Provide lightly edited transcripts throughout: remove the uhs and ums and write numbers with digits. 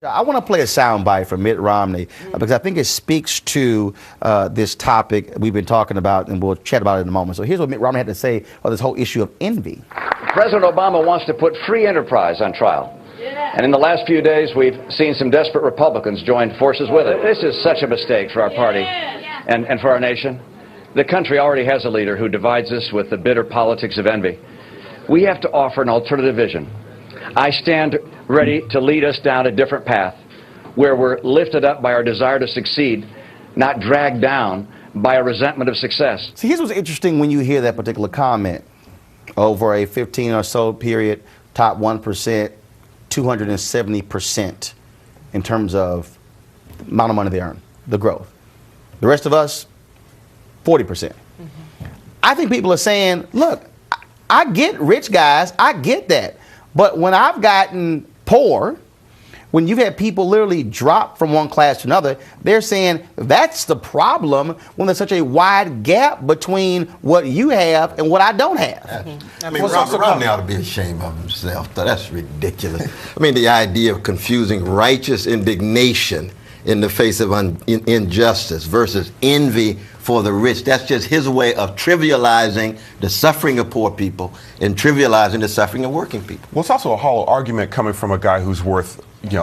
I want to play a soundbite from Mitt Romney because I think it speaks to this topic we've been talking about, and we'll chat about it in a moment. So here's what Mitt Romney had to say on this whole issue of envy. President Obama wants to put free enterprise on trial. And in the last few days, we've seen some desperate Republicans join forces with it. This is such a mistake for our party and for our nation. The country already has a leader who divides us with the bitter politics of envy. We have to offer an alternative vision. I stand ready to lead us down a different path where we're lifted up by our desire to succeed, not dragged down by a resentment of success. See, here's what's interesting when you hear that particular comment. Over a 15 or so period, top 1%, 270% in terms of the amount of money they earn, the growth. The rest of us, 40%. I think people are saying, look, I get rich guys, I get that. But when I've gotten poor, when you've had people literally drop from one class to another, they're saying that's the problem when there's such a wide gap between what you have and what I don't have. I mean, Romney ought to be ashamed of himself, though. That's ridiculous. I mean, the idea of confusing righteous indignation in the face of injustice versus envy for the rich. That's just his way of trivializing the suffering of poor people and trivializing the suffering of working people. Well, it's also a hollow argument coming from a guy who's worth,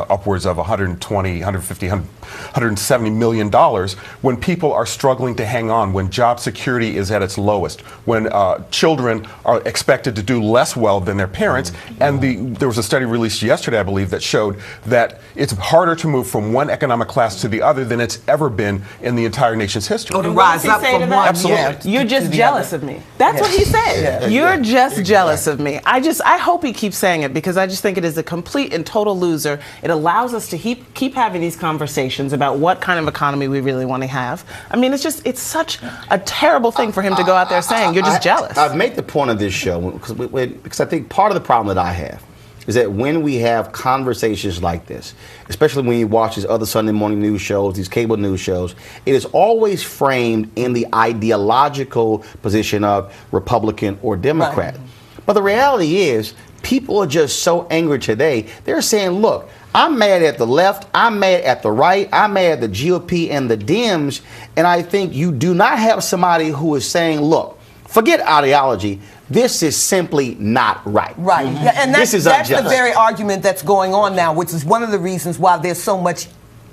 upwards of 120, 150, 170 million dollars when people are struggling to hang on, when job security is at its lowest, when children are expected to do less well than their parents. And there was a study released yesterday, I believe, that showed that it's harder to move from one economic class to the other than it's ever been in the entire nation's history. To rise up from one. Absolutely. You're just jealous of me. That's what he said. You're just jealous of me. I hope he keeps saying it, because I just think it is a complete and total loser. It allows us to keep having these conversations about what kind of economy we really want to have. I mean, it's such a terrible thing for him to go out there saying you're just jealous. I've made the point of this show because I think part of the problem that I have is that when we have conversations like this, especially when you watch these other Sunday morning news shows, these cable news shows, it is always framed in the ideological position of Republican or Democrat. Right. But the reality is, people are just so angry today. They're saying, look, I'm mad at the left, I'm mad at the right, I'm mad at the GOP and the Dems, and I think you do not have somebody who is saying, look, forget ideology, this is simply not right. Right, and that's the very argument that's going on now, which is one of the reasons why there's so much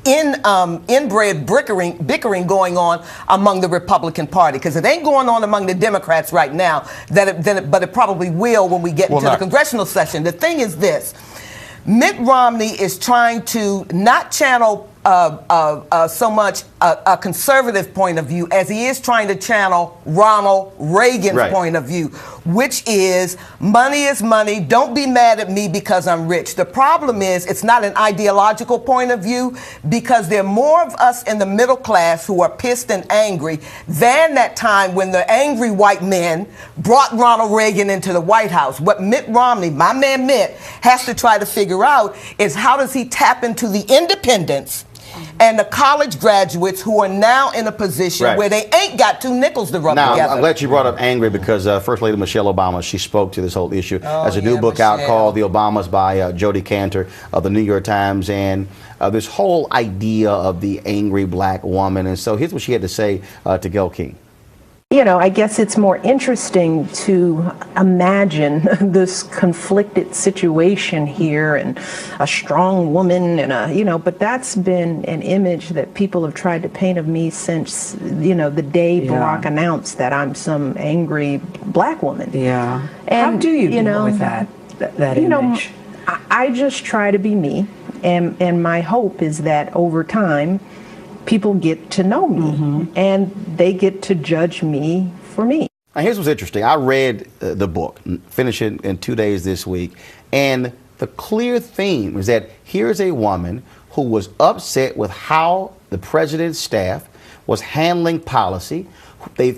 inbred bickering going on among the Republican Party, because it ain't going on among the Democrats right now, but it probably will when we get into the congressional session. The thing is this. Mitt Romney is trying to not channel so much a conservative point of view as he is trying to channel Ronald Reagan's point of view, which is money is money. Don't be mad at me because I'm rich. The problem is it's not an ideological point of view, because there are more of us in the middle class who are pissed and angry than that time when the angry white men brought Ronald Reagan into the White House. What Mitt Romney, my man Mitt, has to try to figure out is how does he tap into the independents and the college graduates who are now in a position where they ain't got two nickels to rub together. I'm glad you brought up angry, because First Lady Michelle Obama, she spoke to this whole issue. There's a new book out called The Obamas by Jodi Kantor of the New York Times, and this whole idea of the angry black woman. And so here's what she had to say to Gayle King. I guess it's more interesting to imagine this conflicted situation here, and a strong woman, and but that's been an image that people have tried to paint of me since, the day Barack announced that I'm some angry black woman. Yeah. And how do you deal with that image? I just try to be me, and my hope is that over time, people get to know me, and they get to judge me for me. Now, here's what's interesting. I read the book, finished it in 2 days this week, and the clear theme is that here's a woman who was upset with how the president's staff was handling policy.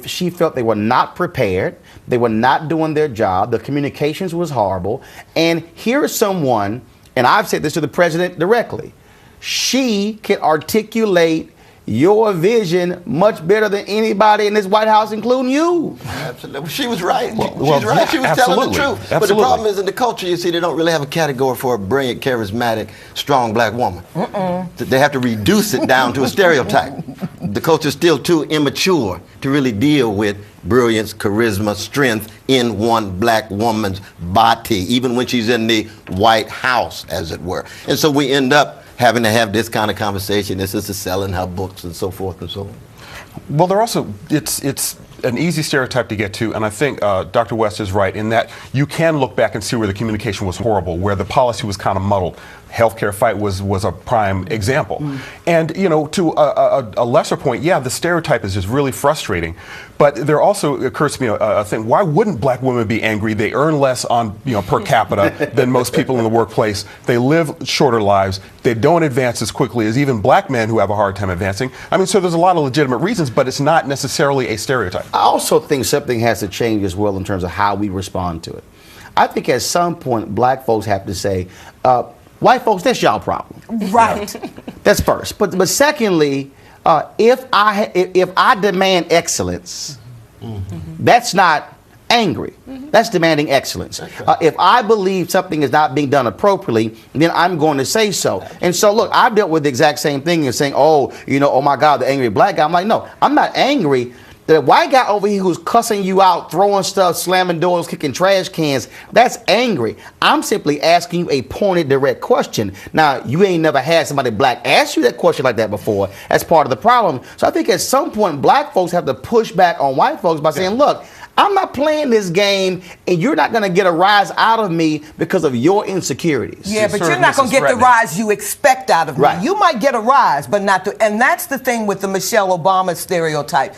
She felt they were not prepared, they were not doing their job, the communications was horrible, and here is someone, and I've said this to the president directly, she can articulate your vision much better than anybody in this White House, including you. Absolutely. She was right. Well, She's right. She was telling the truth. Absolutely. But the problem is in the culture, you see, they don't really have a category for a brilliant, charismatic, strong black woman. They have to reduce it down to a stereotype. The culture is still too immature to really deal with brilliance, charisma, strength in one black woman's body, even when she's in the White House, as it were. And so we end up having to have this kind of conversation. This is selling her books and so forth and so on. Well, they're also, it's an easy stereotype to get to, and I think Dr. West is right in that you can look back and see where the communication was horrible, where the policy was kind of muddled. Healthcare fight was a prime example. And, you know, to a lesser point, yeah, the stereotype is just really frustrating. But there also occurs to me a thing, why wouldn't black women be angry? They earn less on, per capita than most people in the workplace. They live shorter lives. They don't advance as quickly as even black men who have a hard time advancing. I mean, so there's a lot of legitimate reasons, but it's not necessarily a stereotype. I also think something has to change as well in terms of how we respond to it. I think at some point, black folks have to say, white folks, that's y'all problem. Right. That's first. But secondly, if I demand excellence, that's not angry. That's demanding excellence. If I believe something is not being done appropriately, then I'm going to say so. And so, look, I dealt with the exact same thing and saying, oh my God, the angry black guy. I'm like, no, I'm not angry. The white guy over here who's cussing you out, throwing stuff, slamming doors, kicking trash cans, that's angry. I'm simply asking you a pointed, direct question. Now, you ain't never had somebody black ask you that question like that before. That's part of the problem. So I think at some point, black folks have to push back on white folks by saying, look, I'm not playing this game, and you're not going to get a rise out of me because of your insecurities. Yeah, but you're not going to get the rise you expect out of me. Right. You might get a rise, but not the, and that's the thing with the Michelle Obama stereotype.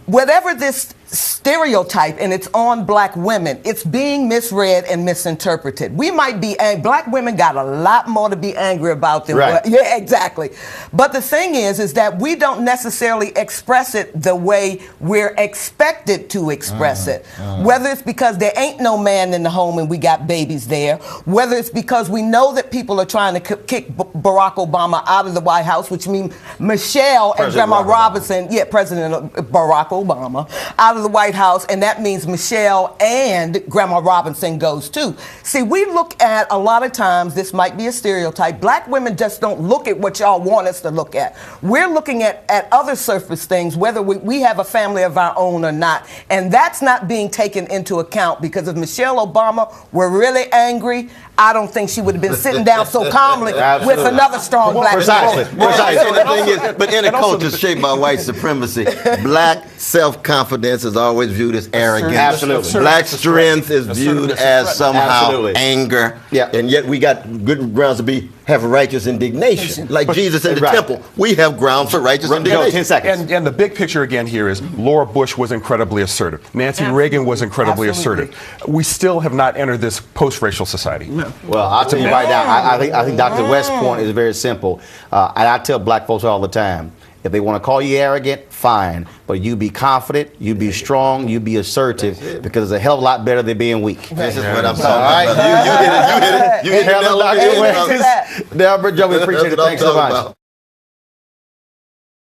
Whatever this stereotype, and it's on black women, it's being misread and misinterpreted. We might be, black women got a lot more to be angry about than right. Yeah, exactly. But the thing is that we don't necessarily express it the way we're expected to express it. Whether it's because there ain't no man in the home and we got babies there, whether it's because we know that people are trying to kick Barack Obama out of the White House, which means Michelle and Grandma Robinson, President Barack Obama, out of the White House, and that means Michelle and Grandma Robinson goes too. See, we look at, a lot of times, this might be a stereotype, black women just don't look at what y'all want us to look at. We're looking at other surface things, whether we have a family of our own or not, and that's not being taken into account, because if Michelle Obama were really angry, I don't think she would have been sitting down so calmly with another strong black woman. Precisely. And the thing is, but in a culture shaped by white supremacy, black self-confidence is always viewed as arrogance. Absolutely. Black strength is viewed as somehow anger. Yeah. And yet we got good grounds to have righteous indignation. Like Jesus in the temple, we have grounds for righteous indignation. 10 seconds. And the big picture again here is Laura Bush was incredibly assertive. Nancy Reagan was incredibly assertive. We still have not entered this post-racial society. No. Well, I'll tell you right now, I think Dr. West's point is very simple. And I tell black folks all the time, if they want to call you arrogant, fine. But you be confident, you be strong, you be assertive, because it's a hell of a lot better than being weak. This is what I'm talking about. You hit it. You hit it. Dr. West. Deborah, Joe, we appreciate it. Thanks so much.